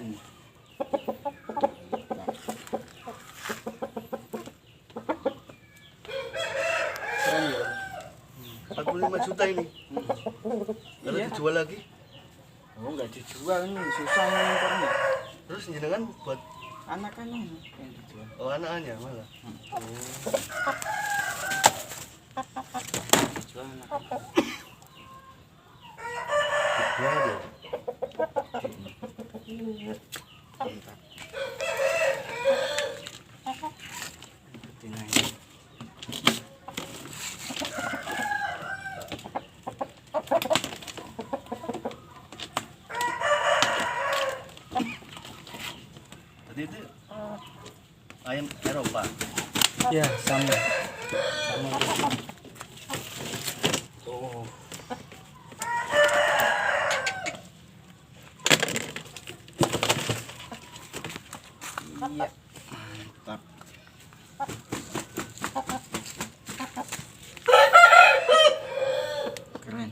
lumayan. Keren ya. 45 juta ini. Kalau Iya. dijual lagi, Oh, nggak dijual nih, susah impornya. terus jenengan buat Anakannya yang dijual. anaknya malah. Dijual anakannya. Gimana dia? Mantap. Betinanya. Tadi itu ayam Eropa. Ya, sama. Sama. Oh. Iya. Mantap. Keren.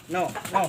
No, no.